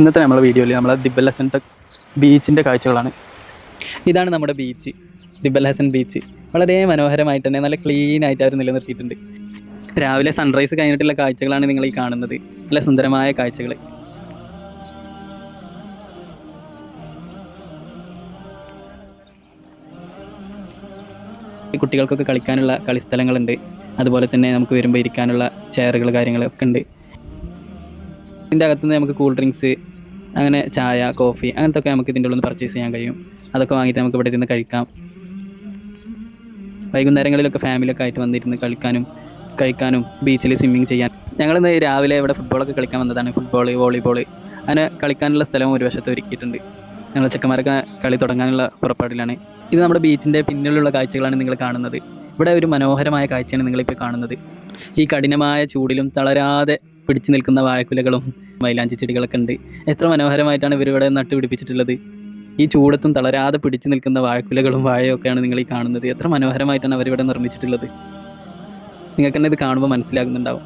ഇന്നത്തെ നമ്മളെ വീഡിയോയിൽ നമ്മളെ ദിബൽ ഹസൻത്തെ ബീച്ചിൻ്റെ കാഴ്ചകളാണ്. ഇതാണ് നമ്മുടെ ബീച്ച്, ദിബൽ ഹസൻ ബീച്ച്. വളരെ മനോഹരമായിട്ട് തന്നെ നല്ല ക്ലീൻ ആയിട്ട് അവർ നിലനിർത്തിയിട്ടുണ്ട്. രാവിലെ സൺറൈസ് കഴിഞ്ഞിട്ടുള്ള കാഴ്ചകളാണ് നിങ്ങൾ ഈ കാണുന്നത്. നല്ല സുന്ദരമായ കാഴ്ചകൾ. കുട്ടികൾക്കൊക്കെ കളിക്കാനുള്ള കളിസ്ഥലങ്ങളുണ്ട്. അതുപോലെ തന്നെ നമുക്ക് വരുമ്പോൾ ഇരിക്കാനുള്ള ചെയറുകൾ കാര്യങ്ങളൊക്കെ ഉണ്ട്. ഇതിൻ്റെ അകത്തുനിന്ന് നമുക്ക് കൂൾ ഡ്രിങ്ക്സ്, അങ്ങനെ ചായ, കോഫി അങ്ങനത്തെ ഒക്കെ നമുക്ക് ഇതിൻ്റെ ഉള്ളിൽ നിന്ന് പർച്ചേസ് ചെയ്യാൻ കഴിയും. അതൊക്കെ വാങ്ങിയിട്ട് നമുക്ക് ഇവിടെ ഇരുന്ന് കഴിക്കാം. വൈകുന്നേരങ്ങളിലൊക്കെ ഫാമിലിയൊക്കെ ആയിട്ട് വന്നിരുന്ന് കഴിക്കാനും ബീച്ചിൽ സ്വിമ്മിങ് ചെയ്യാൻ. ഞങ്ങളിന്ന് രാവിലെ ഇവിടെ ഫുട്ബോളൊക്കെ കളിക്കാൻ വന്നതാണ്. ഫുട്ബോൾ, വോളിബോൾ അങ്ങനെ കളിക്കാനുള്ള സ്ഥലവും ഒരു വശത്ത് ഒരുക്കിയിട്ടുണ്ട്. ഞങ്ങൾ ചെക്കന്മാരൊക്കെ കളി തുടങ്ങാനുള്ള പുറപ്പാടിലാണ്. ഇത് നമ്മുടെ ബീച്ചിൻ്റെ പിന്നിലുള്ള കാഴ്ചകളാണ് നിങ്ങൾ കാണുന്നത്. ഇവിടെ ഒരു മനോഹരമായ കാഴ്ചയാണ് നിങ്ങളിപ്പോൾ കാണുന്നത്. ഈ കഠിനമായ ചൂടിലും തളരാതെ പിടിച്ചു നിൽക്കുന്ന വാഴക്കുലകളും മൈലാഞ്ചി ചെടികളൊക്കെ ഉണ്ട്. എത്ര മനോഹരമായിട്ടാണ് ഇവരിവിടെ നട്ടുപിടിപ്പിച്ചിട്ടുള്ളത്. ഈ ചൂടത്തും തളരാതെ പിടിച്ചു നിൽക്കുന്ന വാഴക്കുലകളും വാഴയൊക്കെയാണ് നിങ്ങൾ ഈ കാണുന്നത്. എത്ര മനോഹരമായിട്ടാണ് അവരിവിടെ നിർമ്മിച്ചിട്ടുള്ളത്. നിങ്ങൾക്ക് തന്നെ ഇത് കാണുമ്പോൾ മനസ്സിലാകുന്നുണ്ടാവും.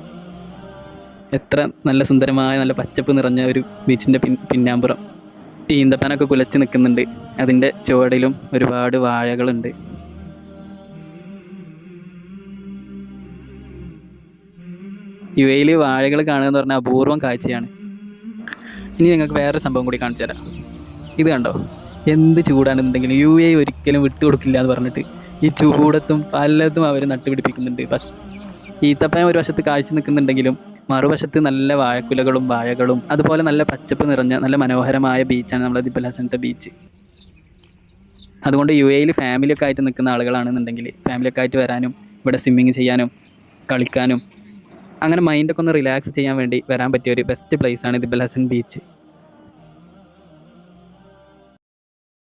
എത്ര നല്ല സുന്ദരമായ നല്ല പച്ചപ്പ് നിറഞ്ഞ ഒരു ബീച്ചിൻ്റെ പിന്നാമ്പുറം. ഈന്തപ്പനൊക്കെ കുലച്ച് നിൽക്കുന്നുണ്ട്. അതിൻ്റെ ചുവടിലും ഒരുപാട് വാഴകളുണ്ട്. യുഎയിൽ വാഴകൾ കാണുക എന്ന് പറഞ്ഞാൽ അപൂർവം കാഴ്ചയാണ്. ഇനി നിങ്ങൾക്ക് വേറൊരു സംഭവം കൂടി കാണിച്ചു തരാം. ഇത് കണ്ടോ, എന്ത് ചൂടാണെന്നുണ്ടെങ്കിലും യുഎഇ ഒരിക്കലും വിട്ടുകൊടുക്കില്ല എന്ന് പറഞ്ഞിട്ട് ഈ ചൂടത്തും പലതും അവർ നട്ടുപിടിപ്പിക്കുന്നുണ്ട്. ഈത്തപ്പഴം ഒരു വശത്ത് കാഴ്ച നിൽക്കുന്നുണ്ടെങ്കിലും മറുവശത്ത് നല്ല വാഴക്കുലകളും വാഴകളും അതുപോലെ നല്ല പച്ചപ്പ് നിറഞ്ഞ നല്ല മനോഹരമായ ബീച്ചാണ് നമ്മുടെ ദിബൽ ഹസൻത്തെ ബീച്ച്. അതുകൊണ്ട് യുഎഇയിൽ ഫാമിലിയൊക്കെ ആയിട്ട് നിൽക്കുന്ന ആളുകളാണെന്നുണ്ടെങ്കിൽ ഫാമിലിയൊക്കെ ആയിട്ട് വരാനും ഇവിടെ സ്വിമ്മിങ് ചെയ്യാനും കളിക്കാനും അങ്ങനെ മൈൻഡൊക്കെ ഒന്ന് റിലാക്സ് ചെയ്യാൻ വേണ്ടി വരാൻ പറ്റിയ ഒരു ബെസ്റ്റ് പ്ലേസാണ് ദിബൽ ഹസൻ ബീച്ച്.